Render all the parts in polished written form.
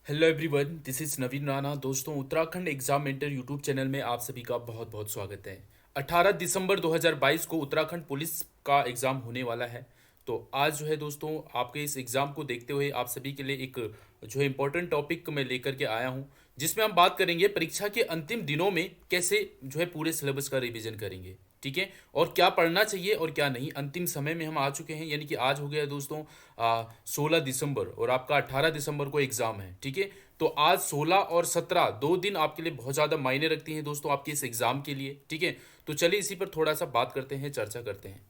Hello everyone, this is नवीन राणा। दोस्तों, Uttarakhand exam mentor YouTube channel में आप सभी का बहुत बहुत स्वागत है। 18 दिसंबर 2022 को उत्तराखंड पुलिस का एग्ज़ाम होने वाला है। तो आज जो है दोस्तों, आपके इस एग्ज़ाम को देखते हुए आप सभी के लिए एक जो है इम्पोर्टेंट टॉपिक मैं लेकर के आया हूँ, जिसमें हम बात करेंगे परीक्षा के अंतिम दिनों में कैसे जो है पूरे सिलेबस का रिवीजन करेंगे। ठीक है, और क्या पढ़ना चाहिए और क्या नहीं। अंतिम समय में हम आ चुके हैं, यानी कि आज हो गया है दोस्तों 16 दिसंबर, और आपका 18 दिसंबर को एग्ज़ाम है। ठीक है, तो आज 16 और 17 दो दिन आपके लिए बहुत ज़्यादा मायने रखती हैं दोस्तों, आपके इस एग्ज़ाम के लिए। ठीक है, तो चलिए इसी पर थोड़ा सा बात करते हैं, चर्चा करते हैं।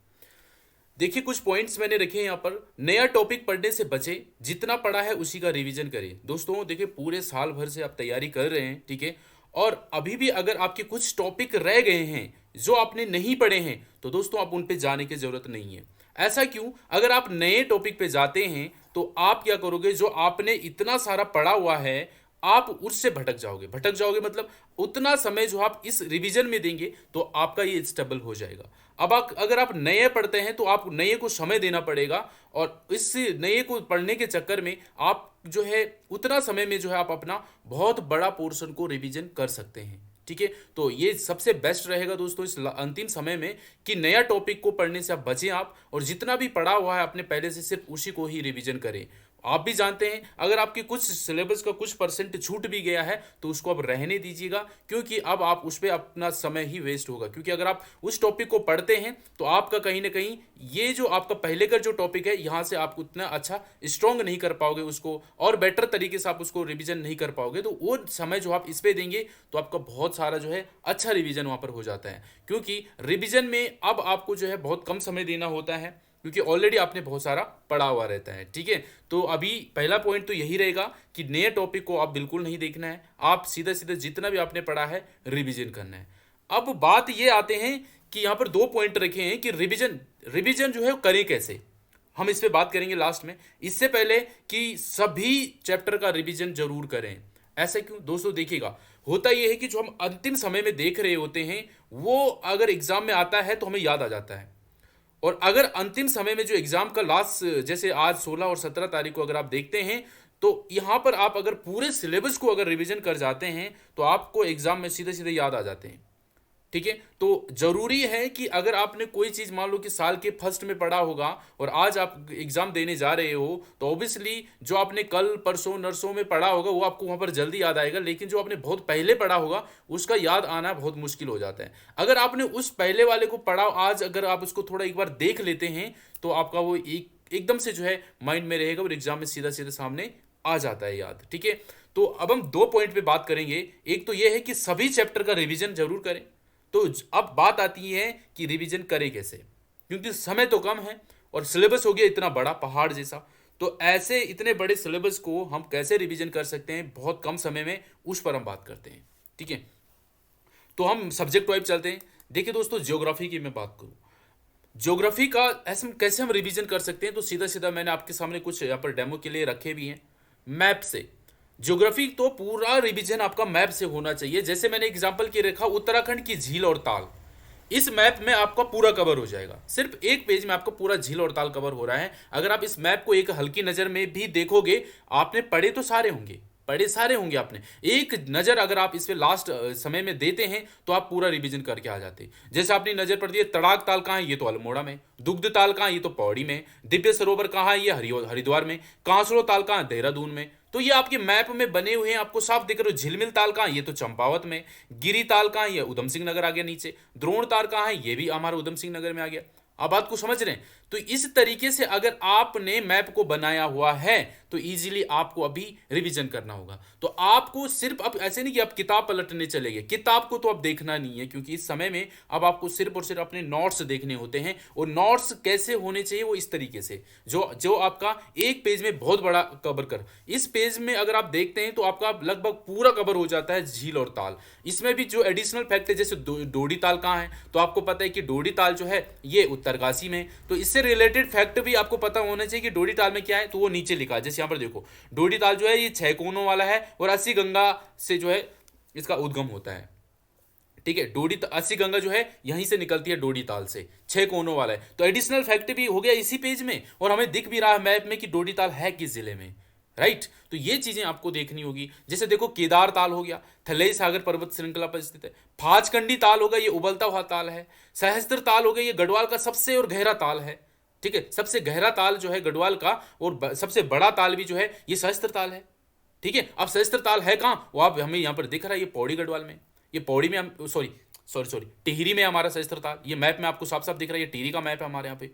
देखिए, कुछ पॉइंट्स मैंने रखे हैं यहाँ पर। नया टॉपिक पढ़ने से बचे, जितना पढ़ा है उसी का रिवीजन करें। दोस्तों देखिए, पूरे साल भर से आप तैयारी कर रहे हैं, ठीक है, और अभी भी अगर आपके कुछ टॉपिक रह गए हैं जो आपने नहीं पढ़े हैं, तो दोस्तों आप उन पे जाने की ज़रूरत नहीं है। ऐसा क्यों? अगर आप नए टॉपिक पे जाते हैं तो आप क्या करोगे, जो आपने इतना सारा पढ़ा हुआ है आप उससे भटक जाओगे मतलब उतना समय जो आप इस रिवीजन में देंगे तो आपका ये स्टेबल हो जाएगा। अब आप अगर आप नए पढ़ते हैं तो आप नए को समय देना पड़ेगा, और इस नए को पढ़ने के चक्कर में आप जो है उतना समय में जो है आप अपना बहुत बड़ा पोर्शन को रिवीजन कर सकते हैं। ठीक है, तो ये सबसे बेस्ट रहेगा दोस्तों इस अंतिम समय में कि नया टॉपिक को पढ़ने से आप बचें आप, और जितना भी पढ़ा हुआ है आपने पहले से सिर्फ उसी को ही रिवीजन करें। आप भी जानते हैं, अगर आपकी कुछ सिलेबस का कुछ परसेंट छूट भी गया है तो उसको अब रहने दीजिएगा, क्योंकि अब आप उस पर अपना समय ही वेस्ट होगा। क्योंकि अगर आप उस टॉपिक को पढ़ते हैं तो आपका कहीं ना कहीं ये जो आपका पहले का जो टॉपिक है यहाँ से आप उतना अच्छा स्ट्रॉन्ग नहीं कर पाओगे उसको, और बेटर तरीके से आप उसको रिवीजन नहीं कर पाओगे। तो वो समय जो आप इस पे देंगे तो आपका बहुत सारा जो है अच्छा रिवीजन वहाँ पर हो जाता है। क्योंकि रिवीजन में अब आपको जो है बहुत कम समय देना होता है, क्योंकि ऑलरेडी आपने बहुत सारा पढ़ा हुआ रहता है। ठीक है, तो अभी पहला पॉइंट तो यही रहेगा कि नए टॉपिक को आप बिल्कुल नहीं देखना है, आप सीधा सीधा जितना भी आपने पढ़ा है रिवीजन करना है। अब बात ये आते हैं कि यहाँ पर दो पॉइंट रखे हैं कि रिवीजन रिवीजन जो है करें कैसे। हम इस पे बात करेंगे लास्ट में। इससे पहले कि सभी चैप्टर का रिवीजन जरूर करें। ऐसा क्यों दोस्तों? देखिएगा, होता यह है कि जो हम अंतिम समय में देख रहे होते हैं वो अगर एग्जाम में आता है तो हमें याद आ जाता है, और अगर अंतिम समय में जो एग्जाम का लास्ट, जैसे आज 16 और 17 तारीख को अगर आप देखते हैं तो यहां पर आप अगर पूरे सिलेबस को अगर रिवीजन कर जाते हैं तो आपको एग्जाम में सीधे सीधे याद आ जाते हैं। ठीक है, तो जरूरी है कि अगर आपने कोई चीज मान लो कि साल के फर्स्ट में पढ़ा होगा और आज आप एग्जाम देने जा रहे हो, तो ऑब्वियसली जो आपने कल परसों नरसों में पढ़ा होगा वो आपको वहां पर जल्दी याद आएगा, लेकिन जो आपने बहुत पहले पढ़ा होगा उसका याद आना बहुत मुश्किल हो जाता है। अगर आपने उस पहले वाले को पढ़ा, आज अगर आप उसको थोड़ा एक बार देख लेते हैं तो आपका वो एकदम से जो है माइंड में रहेगा और एग्जाम में सीधा सीधा सामने आ जाता है याद। ठीक है, तो अब हम दो पॉइंट पे बात करेंगे। एक तो यह है कि सभी चैप्टर का रिवीजन जरूर करें। तो अब बात आती है कि रिवीजन करें कैसे, क्योंकि समय तो कम है और सिलेबस हो गया इतना बड़ा पहाड़ जैसा। तो ऐसे इतने बड़े सिलेबस को हम कैसे रिवीजन कर सकते हैं बहुत कम समय में, उस पर हम बात करते हैं। ठीक है, तो हम सब्जेक्ट वाइज चलते हैं। देखिए दोस्तों, ज्योग्राफी की मैं बात करूं, ज्योग्राफी का ऐसे कैसे हम रिवीजन कर सकते हैं, तो सीधा सीधा मैंने आपके सामने कुछ यहाँ पर डेमो के लिए रखे भी हैं। मैप से ज्योग्राफी तो पूरा रिवीजन आपका मैप से होना चाहिए। जैसे मैंने एग्जांपल के रखा उत्तराखंड की झील और ताल, इस मैप में आपका पूरा कवर हो जाएगा। सिर्फ एक पेज में आपका पूरा झील और ताल कवर हो रहा है। अगर आप इस मैप को एक हल्की नज़र में भी देखोगे, आपने पढ़े सारे होंगे आपने, एक नज़र अगर आप इस पे लास्ट समय में देते हैं तो आप पूरा रिवीजन करके आ जाते हैं। जैसे आपने नज़र पड़ दी है, तड़ाक ताल कहाँ है, ये तो अल्मोड़ा में। दुग्ध ताल कहाँ है, ये तो पौड़ी में। दिव्य सरोवर कहाँ है, ये हरिद्वार में। कांसरो ताल कहाँ है, देहरादून में। तो ये आपके मैप में बने हुए हैं, आपको साफ दिख रहे हो। झिलमिल ताल कहाँ है, ये तो चंपावत में। गिरी ताल कहाँ है, ये उधम सिंह नगर आ गया नीचे। द्रोण ताल कहाँ है, ये भी हमारा उधम सिंह नगर में आ गया। आप बात को समझ रहे हैं? तो इस तरीके से अगर आपने मैप को बनाया हुआ है तो इजीली आपको अभी रिवीजन करना होगा। तो आपको सिर्फ अब ऐसे नहीं कि आप किताब पलटने चलेंगे, किताब को तो अब देखना नहीं है, क्योंकि इस समय में अब आपको सिर्फ और सिर्फ अपने नोट्स देखने होते हैं। और नोट्स कैसे होने चाहिए, वो इस तरीके से जो जो आपका एक पेज में बहुत बड़ा कवर कर, इस पेज में अगर आप देखते हैं तो आपका लगभग पूरा कवर हो जाता है झील और ताल। इसमें भी जो एडिशनल फैक्ट है, जैसे डोडी ताल कहाँ है, तो आपको पता है कि डोडी ताल जो है ये उत्तरकाशी में। तो इससे रिलेटेड फैक्ट भी आपको पता होना चाहिए कि डोडी ताल में क्या है, तो वो नीचे लिखा है। जैसे यहाँ पर देखो, डोडी ताल जो है ये 6 कोनों वाला है और 80 गंगा से जो है इसका उद्गम होता है। ठीक है, 80 गंगा जो है यहीं से निकलती है डोडी ताल से, 6 कोनों वाला है। तो एडिशनल फैक्ट भी हो गया इसी पेज में, और हमें दिख भी रहा है मैप में कि डोडी ताल है किस जिले में, राइट। तो ये चीजें आपको देखनी होगी। जैसे देखो केदार ताल हो गया, थलई सागर पर्वत श्रृंखला पर स्थित है। फाजकंडी ताल होगा, ये उबलता हुआ ताल है। सहस्त्र ताल हो गया, ये गढ़वाल का सबसे और गहरा ताल है। ठीक है, सबसे गहरा ताल जो है गढ़वाल का, और सबसे बड़ा ताल भी जो है ये सहस्त्र ताल है। ठीक है, अब सहस्त्र ताल है कहाँ, वो आप हमें यहाँ पर दिख रहा है, ये पौड़ी गढ़वाल में, ये पौड़ी में हम सॉरी सॉरी सॉरी टिहरी में हमारा सहस्त्र ताल, ये मैप में आपको साफ साफ दिख रहा है, ये टिहरी का मैप है हमारे यहाँ पे।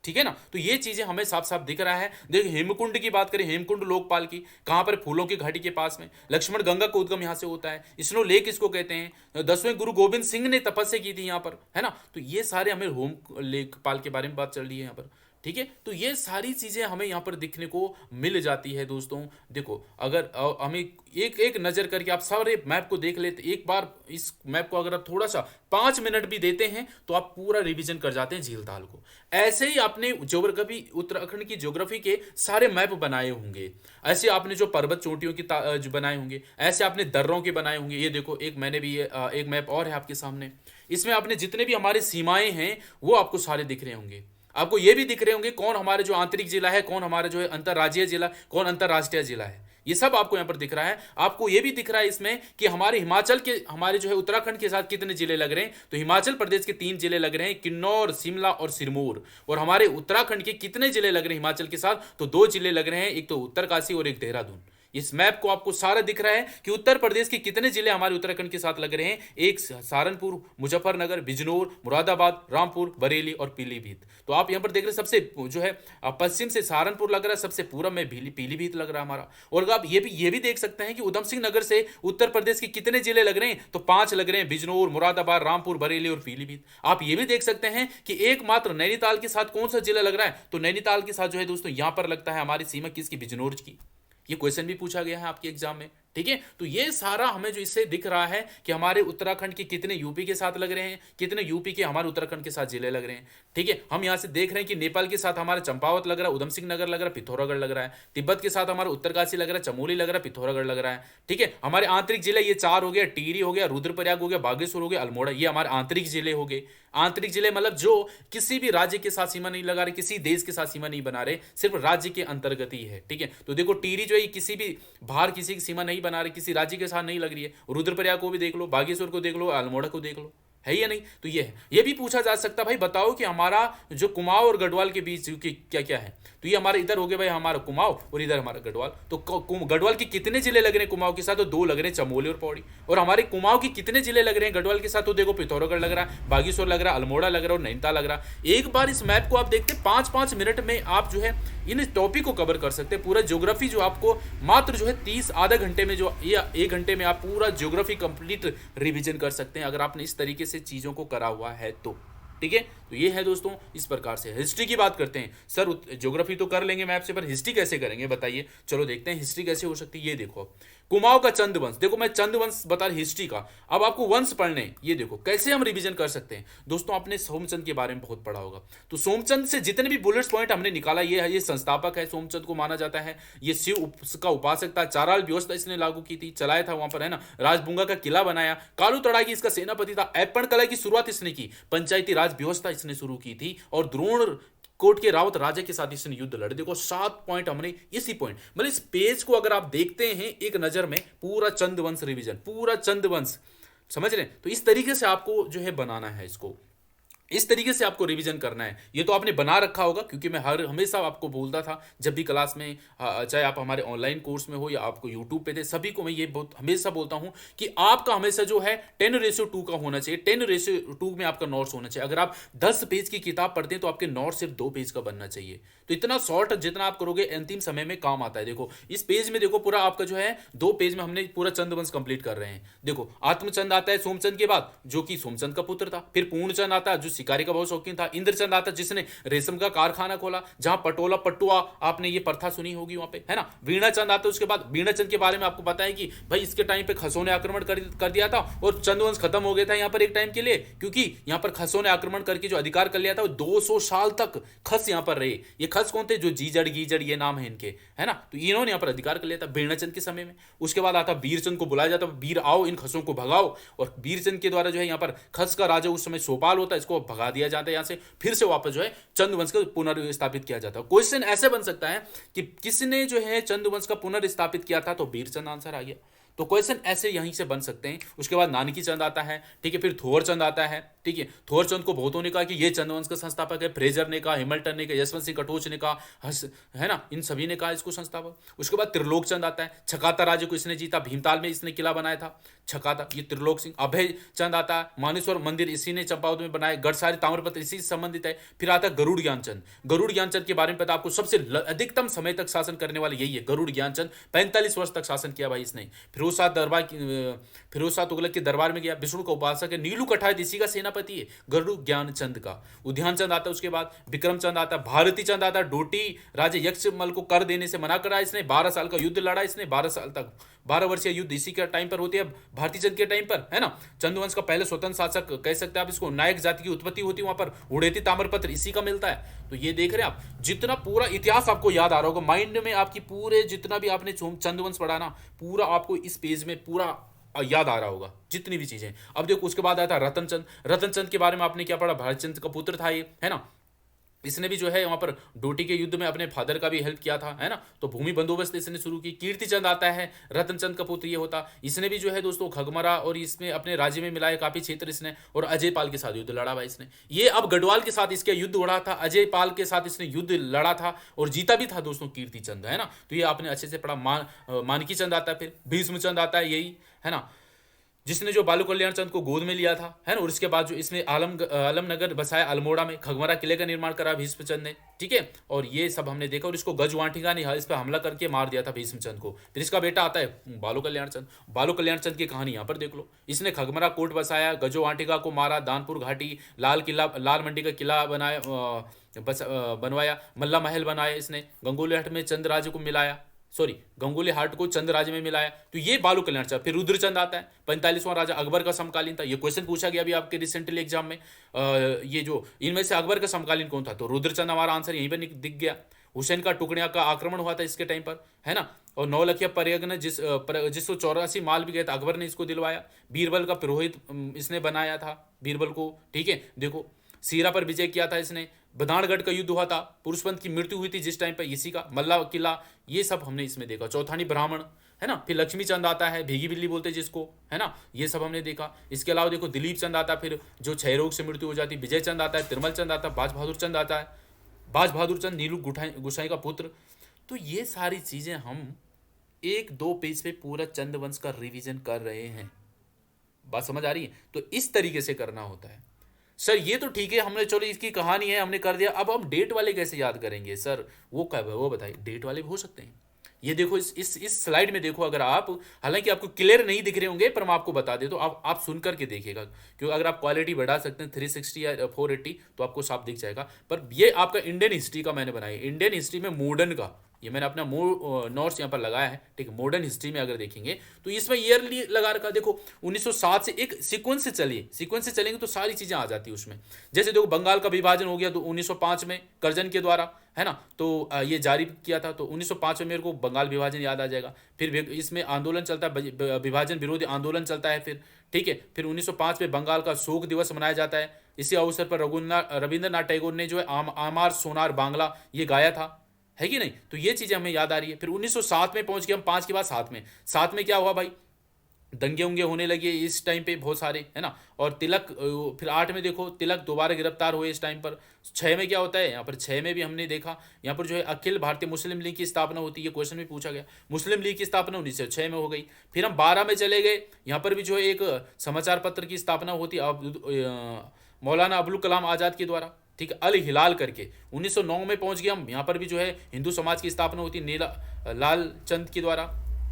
ठीक है ना, तो ये चीजें हमें साफ साफ दिख रहा है। देखिए हेमकुंड की बात करें, हेमकुंड लोकपाल की, कहाँ पर, फूलों की घाटी के पास में। लक्ष्मण गंगा का उद्गम यहाँ से होता है। स्नो लेक इसको कहते हैं। 10वें गुरु गोविंद सिंह ने तपस्या की थी यहाँ पर, है ना। तो ये सारे हमें होम लेकपाल के बारे में बात चल रही है यहाँ पर। ठीक है, तो ये सारी चीजें हमें यहाँ पर दिखने को मिल जाती है दोस्तों। देखो अगर हमें एक एक नजर करके आप सारे मैप को देख लेते, एक बार इस मैप को अगर आप थोड़ा सा 5 मिनट भी देते हैं तो आप पूरा रिवीजन कर जाते हैं झील ताल को। ऐसे ही आपने ज्योग्राफी, उत्तराखंड की ज्योग्राफी के सारे मैप बनाए होंगे। ऐसे आपने जो पर्वत चोटियों की जो बनाए होंगे, ऐसे आपने दर्रों के बनाए होंगे। ये देखो एक मैंने भी एक मैप और है आपके सामने, इसमें आपने जितने भी हमारे सीमाएं हैं वो आपको सारे दिख रहे होंगे। आपको ये भी दिख रहे होंगे कौन हमारे जो आंतरिक जिला है, कौन हमारा जो है अंतर्राज्यीय जिला, कौन अंतर्राष्ट्रीय जिला है। ये सब आपको यहाँ पर दिख रहा है। आपको ये भी दिख रहा है इसमें कि हमारे हिमाचल के, हमारे जो है उत्तराखंड के साथ कितने जिले लग रहे हैं। तो हिमाचल प्रदेश के 3 जिले लग रहे हैं, किन्नौर, शिमला और सिरमौर। और हमारे उत्तराखंड के कितने जिले लग रहे हैं हिमाचल के साथ, तो 2 जिले लग रहे हैं, एक तो उत्तरकाशी और एक देहरादून। इस मैप को आपको सारा दिख रहा है कि उत्तर प्रदेश के कितने जिले हमारे उत्तराखंड के साथ लग रहे हैं। एक सहारनपुर, मुजफ्फरनगर, बिजनौर, मुरादाबाद, रामपुर, बरेली और पीलीभीत। तो आप यहाँ पर देख रहे हैं सबसे जो है पश्चिम से सहारनपुर लग रहा है, सबसे पूर्व में पीलीभीत लग रहा है हमारा। और आप ये भी देख सकते हैं कि उधम सिंह नगर से उत्तर प्रदेश के कितने जिले लग रहे हैं, तो 5 लग रहे हैं, बिजनौर, मुरादाबाद, रामपुर, बरेली और पीलीभीत। आप ये भी देख सकते हैं कि एकमात्र नैनीताल के साथ कौन सा जिला लग रहा है, तो नैनीताल के साथ जो है दोस्तों यहाँ पर लगता है हमारी सीमा किसकी, बिजनौर की। ये क्वेश्चन भी पूछा गया है आपके एग्जाम में। ठीक है, तो ये सारा हमें जो इससे दिख रहा है कि हमारे उत्तराखंड के कितने यूपी के साथ लग रहे हैं, कितने यूपी के हमारे उत्तराखंड के साथ जिले लग रहे हैं। ठीक है, हम यहाँ से देख रहे हैं कि नेपाल के साथ हमारा चंपावत लग रहा है, उधम सिंह नगर लग रहा है, पिथौरागढ़ लग रहा है। तिब्बत के साथ हमारा उत्तरकाशी लग रहा है, चमोली लग रहा है, पिथौरागढ़ लग रहा है। ठीक है, हमारे आंतरिक जिले ये 4 हो गया, टिहरी हो गया, रुद्रप्रयाग हो गया, बागेश्वर हो गया, अल्मोड़ा, ये हमारे आंतरिक जिले हो गए। आंतरिक जिले मतलब जो किसी भी राज्य के साथ सीमा नहीं लगा रहे, किसी देश के साथ सीमा नहीं बना रहे, सिर्फ राज्य के अंतर्गत ही है। ठीक है, तो देखो टिहरी जो है किसी भी बाहर किसी की सीमा नहीं बना रही, किसी राज्य के साथ नहीं लग रही है। रुद्रप्रयाग को भी देख लो, बागेश्वर को देख लो, अल्मोड़ा को देख लो, है या नहीं। तो ये है, ये भी पूछा जा सकता भाई बताओ कि हमारा जो कुमाऊं और गढ़वाल के बीच क्या क्या है। तो ये हमारे इधर हो गए भाई हमारा कुमाऊं और इधर हमारा गढ़वाल। तो गढ़वाल के कितने जिले लग रहे हैं कुमाऊं के साथ, तो 2 लग रहे हैं, चमोली और पौड़ी। और हमारे कुमाऊं के कितने जिले लग रहे हैं गढ़वाल के साथ, तो देखो पिथौरागढ़ लग रहा है, बागेश्वर लग रहा है, अल्मोड़ा लग रहा है और नैनीताल लग रहा है। एक बार इस मैप को आप देखते 5-5 मिनट में आप जो है इन टॉपिक को कवर कर सकते हैं। पूरा ज्योग्राफी जो आपको मात्र जो है 30 आधा घंटे में जो या 1 घंटे में आप पूरा ज्योग्राफी कंप्लीट रिवीजन कर सकते हैं, अगर आपने इस तरीके से चीज़ों को करा हुआ है तो। ठीक है, तो ये है दोस्तों इस प्रकार से। हिस्ट्री की बात करते हैं। सर ज्योग्राफी तो कर लेंगे मैप से, पर हिस्ट्री कैसे करेंगे बताइए। चलो देखते हैं हिस्ट्री कैसे हो सकती है। ये देखो कुमाऊं का चंद वंश, देखो मैं चंद वंश बता रही हिस्ट्री का, अब आपको वंश पढ़ने। ये देखो कैसे हम रिवीजन कर सकते हैं दोस्तों। आपने सोमचंद के बारे में बहुत पढ़ा होगा, तो सोमचंद से जितने भी बुलेट्स पॉइंट हमने निकाला, ये संस्थापक है, सोमचंद को माना जाता है। ये शिव का उपासक था, चाराल व्यवस्था इसने लागू की थी, चलाया था वहां पर, है ना। राजबुंगा का किला बनाया, कालू तड़ागी इसका सेनापति था, ऐपण कला की शुरुआत इसने की, पंचायती राज व्यवस्था इसने शुरू की थी, और द्रोण कोट के रावत राजा के साथ इसने युद्ध लड़े। देखो 7 पॉइंट हमने, इसी पॉइंट मतलब इस पेज को अगर आप देखते हैं एक नजर में, पूरा चंदवंश रिवीजन, पूरा चंदवंश, समझ रहे हैं। तो इस तरीके से आपको जो है बनाना है इसको, इस तरीके से आपको रिवीजन करना है। ये तो आपने बना रखा होगा, क्योंकि मैं हमेशा आपको बोलता था जब भी क्लास में, चाहे आप हमारे ऑनलाइन कोर्स में हो या आपको यूट्यूब पे थे, सभी को मैं ये बहुत हमेशा बोलता हूं कि आपका हमेशा जो है 10:2 का होना चाहिए। 10:2 में आपका नोट्स होना चाहिए। अगर आप 10 पेज की किताब पढ़ते हैं तो आपके नोट्स सिर्फ 2 पेज का बनना चाहिए। तो इतना शॉर्ट जितना आप करोगे अंतिम समय में काम आता है। देखो इस पेज में देखो पूरा आपका जो है 2 पेज में हमने पूरा चंद्रवंश कंप्लीट कर रहे हैं। देखो आत्मचंद आता है सोमचंद के बाद, जो कि सोमचंद का पुत्र था। फिर पूर्णचंद आता है जो शिकारी का बहुत शौकीन था। इंद्रचंद आता जिसने रेशम का कारखाना खोला, जहां पटोला पट्टुआ आपने ये प्रथा सुनी होगी वहां पे, है ना। वीणाचंद आता है उसके बाद। वीणाचंद के बारे में आपको पता है कि भाई इसके टाइम पे खसों ने आक्रमण कर दिया था और चंद्रवंश खत्म हो गया था यहाँ पर एक टाइम के लिए, क्योंकि यहाँ पर खसों ने आक्रमण करके जो अधिकार कर लिया था वो 200 साल तक खस यहाँ पर रहे। ये खस कौन थे, जो जीजड़ गीजड़ ये नाम है इनके, है ना। तो इन्होंने यहाँ पर अधिकार कर लिया था वीणाचंद के समय में। उसके बाद आता वीरचंद को बुलाया जाता, वीर आओ इन खसों को भगाओ, और वीरचंद के द्वारा जो है यहाँ पर खस का राजा उस समय सोपाल होता है, इसको भगा दिया जाता है यहाँ से, फिर से वापस जो है चंद वंश का पुनर्स्थापित किया जाता है। क्वेश्चन ऐसे बन सकता है कि किसने जो है चंद वंश का पुनर्स्थापित किया था, तो वीरचंद आंसर आ गया। तो क्वेश्चन ऐसे यहीं से बन सकते हैं। उसके बाद नानकी चंद आता है, ठीक है, फिर थोर चंद आता है, ठीक है। थोर चंद को बहुतों ने कहा कि ये चंद वंश का संस्थापक है, फ्रेजर ने कहा, हिमल्टन ने कहा, यशवंत सिंह कटोच ने कहा, है ना, इन सभी ने कहा इसको संस्थापक। उसके बाद त्रिलोक चंद आता है, छकाता राज्य को इसने जीता, भीमताल में इसने किला बनाया था छकाता, ये त्रिलोक सिंह। अभय चंद आता है, मानेश्वर मंदिर इसी ने चंपावत में बनाया, गढ़सारी ताम्रपत्र इसी से संबंधित है। फिर आता है गरुड़ ज्ञानचंद। गरुड़ ज्ञानचंद के बारे में पता आपको, सबसे अधिकतम समय तक शासन करने वाले यही है गरुड़ ज्ञानचंद। 45 वर्ष तक शासन किया भाई इसने। फिरोज शाह तुगलक के दरबार में गया, विष्णु का उपासक है, नीलू कठायत इसी का सेनापति है, गरुड़ ज्ञानचंद का। उद्यान चंद आता है, उसके बाद विक्रम चंद आता है, भारती चंद आता है, डोटी राजा यक्षमल को कर देने से मना करा इसने, 12 साल का युद्ध लड़ा इसने, 12 साल तक, 12 वर्षीय युद्ध इसी के टाइम पर होती है, भारती चंद के टाइम पर, है ना। चंद्रवंश का पहले स्वतंत्र शासक कह सकते हैं आप इसको, नायक जाति की उत्पत्ति होती है वहां पर, उड़ेती ताम्रपत्र इसी का मिलता है। तो ये देख रहे हैं आप, जितना पूरा इतिहास आपको याद आ रहा होगा माइंड में आपकी, पूरे जितना भी आपने चंद्रवंश पढ़ा ना, पूरा आपको इस पेज में पूरा याद आ रहा होगा जितनी भी चीजें। अब देखो उसके बाद आता है रतनचंद। रतनचंद के बारे में आपने क्या पढ़ा, भारतचंद का पुत्र था ये, है ना। इसने भी जो है वहां पर डोटी के युद्ध में अपने फादर का भी हेल्प किया था, है ना। तो भूमि बंदोबस्त इसने शुरू की। कीर्तिचंद आता है, रतनचंद का पुत्र ये होता, इसने भी जो है दोस्तों खगमरा और इसमें अपने राज्य में मिलाए काफी क्षेत्र इसने, और अजय पाल के साथ युद्ध लड़ा भाई इसने। ये अब गढ़वाल के साथ इसके युद्ध उड़ा था, अजय पाल के साथ इसने युद्ध लड़ा था और जीता भी था दोस्तों कीर्तिचंद, है ना। तो ये आपने अच्छे से पढ़ा। मानकी चंद आता है, फिर भीष्मचंद आता है, यही है ना, जिसने जो बालू कल्याण चंद को गोद में लिया था, है ना। और इसके बाद जो इसने आलमनगर बसाया, अल्मोड़ा में खगमरा किले का निर्माण करा भीष्मचंद ने, ठीक है। और ये सब हमने देखा, और इसको गजवाटिका ने इस पर हमला करके मार दिया था भीष्मचंद को। फिर इसका बेटा आता है बालू कल्याण चंद। बालू कल्याण चंद की कहानी यहाँ पर देख लो। इसने खगमरा कोट बसाया, गजवाटिका को मारा, दानपुर घाटी, लाल मंडी का किला बनवाया, मल्ला महल बनाया इसने, गंगोली हट में चंद राज्य को मिलाया, गंगोली हाट को चंद राज्य में मिलाया। तो ये बालू कल्याण चंद। फिर रुद्रचंद आता है, 45वां राजा अकबर का समकालीन था। ये क्वेश्चन पूछा गया अभी आपके रिसेंटली एग्जाम में, ये जो इनमें से अकबर का समकालीन कौन था, तो रुद्रचंद हमारा आंसर यहीं पर दिख गया। हुसैन का टुकड़िया का आक्रमण हुआ था इसके टाइम पर, है ना। और नौलखिया पर्यटन जिसको 84 माल भी गया था, अकबर ने इसको दिलवाया। बीरबल का पुरोहित इसने बनाया था बीरबल को, ठीक है। देखो सीरा पर विजय किया था इसने। बदाणगढ़ का युद्ध हुआ था, पुरुषपंत की मृत्यु हुई थी जिस टाइम पर, इसी का मल्ला किला, ये सब हमने इसमें देखा। चौथानी ब्राह्मण, है ना। फिर लक्ष्मी चंद आता है, भीगी बिल्ली बोलते हैं जिसको, है ना, ये सब हमने देखा। इसके अलावा देखो दिलीप चंद आता है, फिर जो क्षय रोग से मृत्यु हो जाती, विजय चंद आता है, तिरमल चंद आता है, बाज बहादुर चंद आता है, बाज बहादुर चंद नीलू गुसाई का पुत्र। तो ये सारी चीजें हम 1-2 पेज पे पूरा चंद्रवंश का रिवीजन कर रहे हैं। बात समझ आ रही है। तो इस तरीके से करना होता है। सर ये तो ठीक है, हमने चलो इसकी कहानी है हमने कर दिया, अब हम डेट वाले कैसे याद करेंगे सर, वो कब है वो बताइए। डेट वाले भी हो सकते हैं। ये देखो इस स्लाइड में देखो, अगर आप, हालांकि आपको क्लियर नहीं दिख रहे होंगे पर मैं आपको बता दे तो आप सुन करके देखिएगा, क्योंकि अगर आप क्वालिटी बढ़ा सकते हैं 360 या 480 तो आपको साफ दिख जाएगा। पर ये आपका इंडियन हिस्ट्री का मैंने बनाया, इंडियन हिस्ट्री में मॉडर्न का, ये मैंने अपना नोट्स यहाँ पर लगाया है, ठीक है। मॉडर्न हिस्ट्री में अगर देखेंगे तो इसमें ईयरली लगा रखा, देखो 1907 से एक सीक्वेंस से चलेंगे तो सारी चीजें आ जाती है उसमें। जैसे देखो बंगाल का विभाजन हो गया तो 1905 में करजन के द्वारा, है ना। तो ये जारी किया था, तो 1905 में मेरे को बंगाल विभाजन याद आ जाएगा। फिर इसमें आंदोलन चलता है, विभाजन विरोधी आंदोलन चलता है फिर, ठीक है। फिर 1905 में बंगाल का शोक दिवस मनाया जाता है। इसी अवसर पर रविंद्रनाथ टैगोर ने जो है आमार सोनार बांग्ला ये गाया था, है कि नहीं। तो ये चीजें हमें याद आ रही है। फिर 1907 में पहुंच गए हम, 5 के बाद 7 में क्या हुआ भाई, दंगे उंगे होने लगे इस टाइम पे बहुत सारे, है ना। और तिलक, फिर 8 में देखो तिलक दोबारा गिरफ्तार हुए इस टाइम पर। 6 में क्या होता है, यहाँ पर 6 में भी हमने देखा, यहाँ पर जो है अखिल भारतीय मुस्लिम लीग की स्थापना होती है। ये क्वेश्चन भी पूछा गया, मुस्लिम लीग की स्थापना 1906 में हो गई। फिर हम 12 में चले गए, यहाँ पर भी जो है एक समाचार पत्र की स्थापना होती है मौलाना अबुल कलाम आज़ाद के द्वारा, ठीक है, अल हिलाल करके। 1909 में पहुंच गए हम, यहाँ पर भी जो है हिंदू समाज की स्थापना होती है लाल चंद के द्वारा,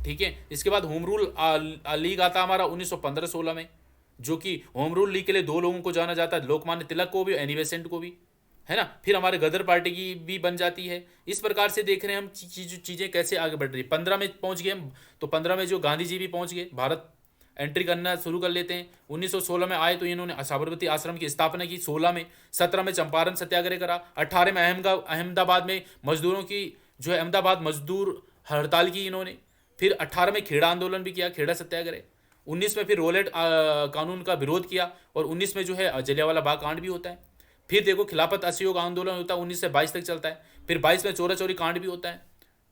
ठीक है। इसके बाद होम रूल लीग आता हमारा 1915-16 में, जो कि होम रूल लीग के लिए 2 लोगों को जाना जाता है, लोकमान्य तिलक को भी और एनी बेसेंट को भी, है ना। फिर हमारे गदर पार्टी की भी बन जाती है। इस प्रकार से देख रहे हैं हम चीजें कैसे आगे बढ़ रही है। 15 में पहुंच गए हम, तो 15 में जो गांधी जी भी पहुंच गए, भारत एंट्री करना शुरू कर लेते हैं। 1916 में आए तो इन्होंने साबरमती आश्रम की स्थापना की 16 में। 17 में चंपारण सत्याग्रह करा। 18 में अहमदाबाद में मजदूरों की जो है अहमदाबाद मजदूर हड़ताल की इन्होंने। फिर 18 में खेड़ा आंदोलन भी किया, खेड़ा सत्याग्रह। 19 में फिर रोलेट कानून का विरोध किया, और 19 में जो है जलियांवाला बाग कांड भी होता है। फिर देखो खिलाफत असहयोग आंदोलन होता है 19 से 22 तक चलता है। फिर 22 में चोरा चोरी कांड भी होता है,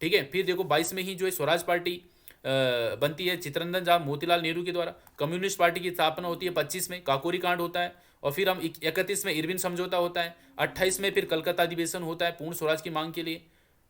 ठीक है। फिर देखो 22 में ही जो है स्वराज पार्टी बनती है चित्तरंजन जहाँ मोतीलाल नेहरू के द्वारा। कम्युनिस्ट पार्टी की स्थापना होती है 25 में, काकोरी कांड होता है। और फिर हम 31 में इरविन समझौता होता है। 28 में फिर कलकत्ता अधिवेशन होता है पूर्ण स्वराज की मांग के लिए,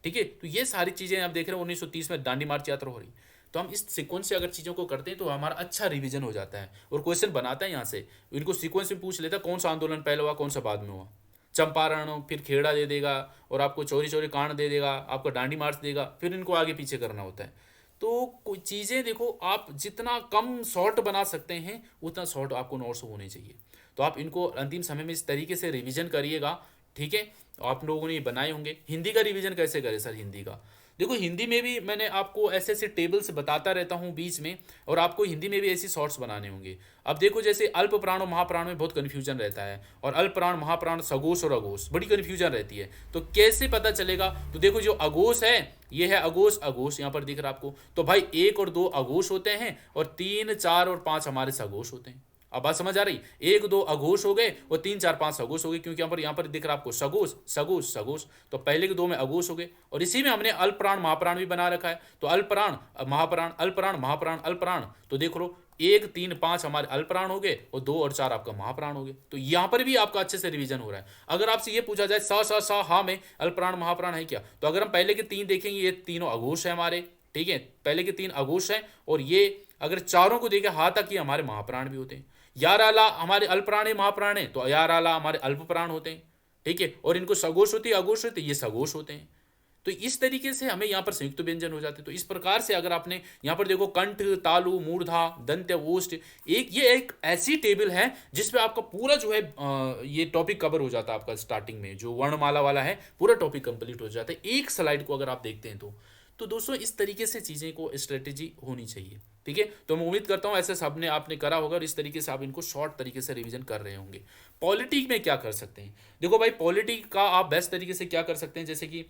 ठीक है। तो ये सारी चीज़ें आप देख रहे हो। 1930 में दांडी मार्च यात्रा हो रही। तो हम इस सीक्वेंस से अगर चीज़ों को करते हैं तो हमारा अच्छा रिवीजन हो जाता है और क्वेश्चन बनाता है यहाँ से। इनको सीक्वेंस में पूछ लेता है कौन सा आंदोलन पहले हुआ कौन सा बाद में हुआ। चंपारण फिर खेड़ा दे देगा और आपको चोरी चोरी कांड दे देगा, आपका दांडी मार्च देगा, फिर इनको आगे पीछे करना होता है। तो कोई चीज़ें देखो, आप जितना कम शॉर्ट बना सकते हैं उतना शॉर्ट आपको नोट्स होने चाहिए। तो आप इनको अंतिम समय में इस तरीके से रिवीजन करिएगा, ठीक है। आप लोगों ने ये बनाए होंगे। हिंदी का रिवीजन कैसे करें सर? हिंदी का देखो, हिंदी में भी मैंने आपको ऐसे ऐसे टेबल्स बताता रहता हूँ बीच में, और आपको हिंदी में भी ऐसी शॉर्ट्स बनाने होंगे। अब देखो जैसे अल्प प्राण और महाप्राण में बहुत कन्फ्यूजन रहता है, और अल्प प्राण महाप्राण सगोश और अघोष बड़ी कन्फ्यूजन रहती है। तो कैसे पता चलेगा? तो देखो जो अघोष है ये है अघोष, अघोष यहाँ पर दिख रहा है आपको। तो भाई 1 और 2 अघोष होते हैं और 3 4 और 5 हमारे सघोष होते हैं। अब बात समझ आ रही? 1 2 अघोष हो गए और 3 4 5 सघोष हो गए, क्योंकि यहाँ पर दिख रहा है आपको सघोष सघोष सघोष। तो पहले के 2 में अघोष हो गए, और इसी में हमने अल्प प्राण महाप्राण भी बना रखा है। तो अल्प प्राण महाप्राण, अल्प प्राण महाप्राण, अल्प प्राण। तो देख लो 1 3 5 हमारे अल्प प्राण हो गए और 2 और 4 आपका महाप्राण हो गए। तो यहाँ पर भी आपका अच्छे से रिवीजन हो रहा है। अगर आपसे ये पूछा जाए सा हा में अल्प प्राण महाप्राण है क्या, तो अगर हम पहले के 3 देखेंगे ये तीनों अघोष है हमारे, ठीक है। पहले के 3 अघोष हैं, और ये अगर चारों को देखें हा तक ये हमारे महाप्राण भी होते हैं। यार आला हमारे अल्प प्राण है महाप्राण है, तो यार आला हमारे अल्प प्राण होते हैं, ठीक है। और इनको सघोष होती है अघोष होते हैं, ये सघोष होते हैं। तो इस तरीके से हमें यहाँ पर संयुक्त व्यंजन हो जाते हैं। तो इस प्रकार से अगर आपने यहाँ पर देखो कंठ तालु मूर्धा दंत्य ओष्ठ, ये एक ऐसी टेबल है जिसपे आपका पूरा जो है ये टॉपिक कवर हो जाता है। आपका स्टार्टिंग में जो वर्णमाला वाला है पूरा टॉपिक कंप्लीट हो जाता है एक स्लाइड को अगर आप देखते हैं तो दोस्तों इस तरीके से चीज़ें को स्ट्रेटेजी होनी चाहिए, ठीक है। तो मैं उम्मीद करता हूँ ऐसे सबने आपने करा होगा और इस तरीके से आप इनको शॉर्ट तरीके से रिवीजन कर रहे होंगे। पॉलिटिक में क्या कर सकते हैं? देखो भाई पॉलिटिक का आप बेस्ट तरीके से क्या कर सकते हैं, जैसे कि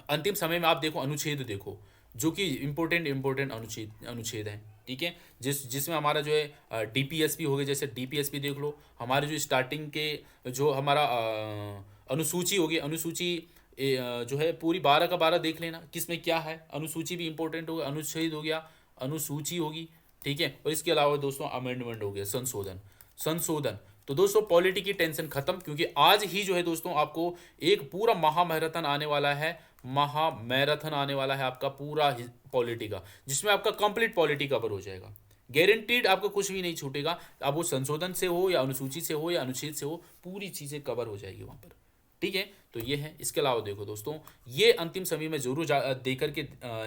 अंतिम समय में आप देखो अनुच्छेद देखो, जो कि इंपॉर्टेंट अनुच्छेद हैं, ठीक है। जिसमें हमारा जो है डीपीएसपी हो गया, जैसे डीपीएसपी देख लो। हमारे जो स्टार्टिंग के जो हमारा अनुसूची होगी, अनुसूची जो है पूरी 12 का 12 देख लेना किसमें क्या है। अनुसूची भी इंपॉर्टेंट होगा, अनुच्छेद हो गया, अनुसूची होगी, ठीक है। और इसके अलावा दोस्तों अमेंडमेंट हो गया, संशोधन। तो दोस्तों पॉलिटी की टेंशन खत्म, क्योंकि आज ही जो है दोस्तों आपको एक पूरा महामैराथन आने वाला है। महामैराथन आने वाला है आपका पूरा पॉलिटी का, जिसमें आपका कंप्लीट पॉलिटी कवर हो जाएगा। गारंटीड आपको कुछ भी नहीं छूटेगा। अब वो संशोधन से हो या अनुसूची से हो या अनुच्छेद से हो, पूरी चीज़ें कवर हो जाएगी वहाँ पर, ठीक है। तो ये है। इसके अलावा देखो दोस्तों, ये अंतिम समय में जरूर देख करके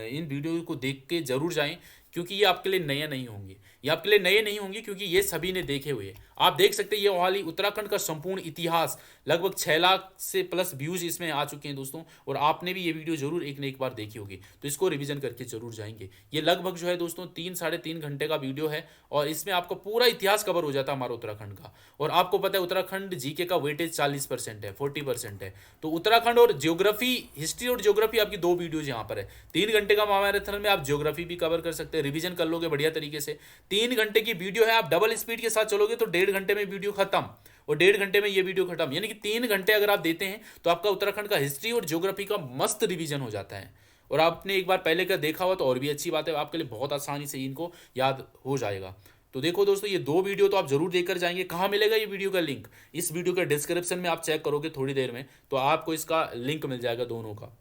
इन वीडियो को देख के जरूर जाएं, क्योंकि ये आपके लिए नए नहीं होंगे। ये आपके लिए नए नहीं होंगे क्योंकि ये सभी ने देखे हुए हैं। आप देख सकते हैं ये वाली उत्तराखंड का संपूर्ण इतिहास, लगभग 6 लाख से प्लस व्यूज इसमें आ चुके हैं दोस्तों, और आपने भी ये वीडियो जरूर एक न एक बार देखी होगी। तो इसको रिवीजन करके जरूर जाएंगे। ये लगभग जो है दोस्तों 3 साढ़े 3 घंटे का वीडियो है, और इसमें आपका पूरा इतिहास कवर हो जाता है हमारा उत्तराखंड का। और आपको पता है उत्तराखंड जीके का वेटेज 40% है, 40% है। तो उत्तराखंड और ज्योग्राफी, हिस्ट्री और ज्योग्राफी आपकी 2 वीडियोज यहाँ पर है। 3 घंटे का महामैराथन में आप ज्योग्राफी भी कवर कर सकते हैं, रिवीजन कर लोगे बढ़िया तरीके से। 3 घंटे की वीडियो है, आप डबल स्पीड के साथ चलोगे तो 1.5 घंटे में वीडियो खत्म, और 1.5 घंटे में ये वीडियो खत्म। यानी कि 3 घंटे अगर आप देते हैं तो आपका उत्तराखंड का हिस्ट्री और ज्योग्राफी का मस्त रिवीजन हो जाता है। और आपने एक बार पहले का देखा हुआ तो और भी अच्छी बात है, आपके लिए बहुत आसानी से इनको याद हो जाएगा। तो देखो दोस्तों, ये 2 वीडियो तो आप जरूर देखकर जाएंगे। कहाँ मिलेगा ये वीडियो का लिंक? इस वीडियो के डिस्क्रिप्शन में आप चेक करोगे थोड़ी देर में, तो आपको इसका लिंक मिल जाएगा दोनों का,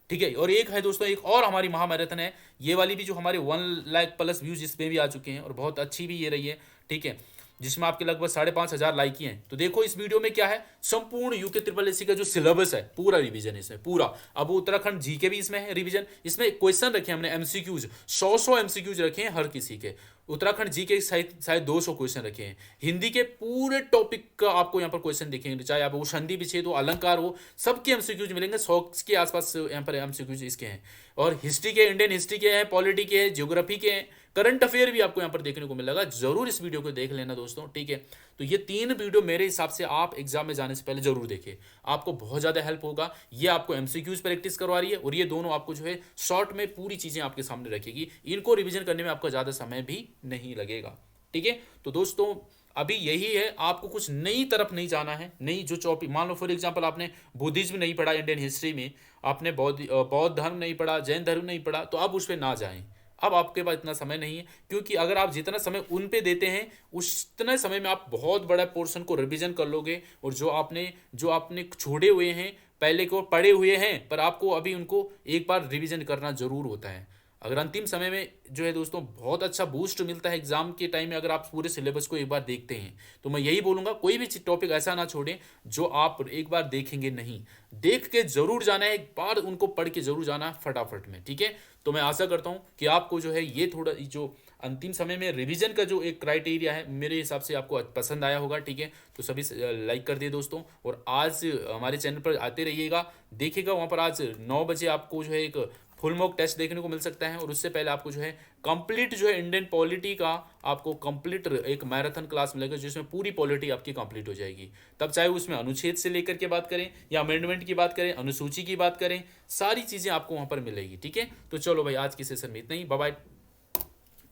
ठीक है। और एक है दोस्तों, एक और हमारी महामैराथन है, ये वाली भी जो हमारे 1 लाख प्लस व्यूज इसमें भी आ चुके हैं, और बहुत अच्छी भी ये रही है, ठीक है, जिसमें आपके लगभग 5,500 लाइक ही हैं। तो देखो इस वीडियो में क्या है, संपूर्ण यूके ट्रिपल एससी का जो सिलेबस है पूरा रिवीजन इसमें पूरा। अब उत्तराखंड जीके भी इसमें है रिवीजन। इसमें क्वेश्चन रखे हमने एमसीक्यूज, 100 एमसीक्यूज रखे हैं हर किसी के। उत्तराखंड जीके शायद 200 क्वेश्चन रखे हैं। हिंदी के पूरे टॉपिक का आपको यहाँ पर क्वेश्चन दिखेंगे, चाहे आप वो संधि विच्छेद हो, अलंकार हो, सबके एमसीक्यूज मिलेंगे। 100 के आसपास यहाँ पर एमसीक्यूज इसके हैं। और हिस्ट्री के, इंडियन हिस्ट्री के हैं, पॉलिटी के हैं, ज्योग्राफी के हैं, करंट अफेयर भी आपको यहाँ पर देखने को मिलेगा। जरूर इस वीडियो को देख लेना दोस्तों, ठीक है। तो ये 3 वीडियो मेरे हिसाब से आप एग्जाम में जाने से पहले जरूर देखिए, आपको बहुत ज़्यादा हेल्प होगा। ये आपको एमसीक्यूज प्रैक्टिस करवा रही है, और ये दोनों आपको जो है शॉर्ट में पूरी चीज़ें आपके सामने रखेगी। इनको रिवीजन करने में आपका ज़्यादा समय भी नहीं लगेगा, ठीक है। तो दोस्तों अभी यही है, आपको कुछ नई तरफ नहीं जाना है। नई जो टॉपिक, मान लो फॉर एग्जांपल आपने बुद्धिज्म नहीं पढ़ा इंडियन हिस्ट्री में, आपने बौद्ध धर्म नहीं पढ़ा, जैन धर्म नहीं पढ़ा, तो अब उस पर ना जाएं। अब आपके पास इतना समय नहीं है, क्योंकि अगर आप जितना समय उन पे देते हैं उतने समय में आप बहुत बड़ा पोर्शन को रिवीजन कर लोगे। और जो आपने छोड़े हुए हैं, पहले को पढ़े हुए हैं, पर आपको अभी उनको एक बार रिवीजन करना जरूर होता है। अगर अंतिम समय में जो है दोस्तों बहुत अच्छा बूस्ट मिलता है एग्जाम के टाइम में, अगर आप पूरे सिलेबस को एक बार देखते हैं, तो मैं यही बोलूँगा कोई भी टॉपिक ऐसा ना छोड़ें जो आप एक बार देखेंगे नहीं। देख के जरूर जाना है, एक बार उनको पढ़ के जरूर जाना है फटाफट में, ठीक है। तो मैं आशा करता हूँ कि आपको जो है ये थोड़ा जो अंतिम समय में रिवीजन का जो एक क्राइटेरिया है, मेरे हिसाब से आपको पसंद आया होगा, ठीक है। तो सभी लाइक कर दिए दोस्तों, और आज हमारे चैनल पर आते रहिएगा, देखिएगा वहाँ पर आज 9 बजे आपको जो है एक फुल मॉक टेस्ट देखने को मिल सकता है। और उससे पहले आपको जो है कंप्लीट जो है इंडियन पॉलिटी का आपको कंप्लीट एक मैराथन क्लास मिलेगा, जिसमें पूरी पॉलिटी आपकी कंप्लीट हो जाएगी। तब चाहे उसमें अनुच्छेद से लेकर के बात करें या अमेंडमेंट की बात करें, अनुसूची की बात करें, सारी चीज़ें आपको वहाँ पर मिलेगी, ठीक है। तो चलो भाई, आज की सेशन में इतना ही। Bye bye,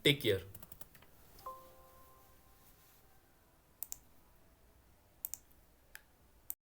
take care.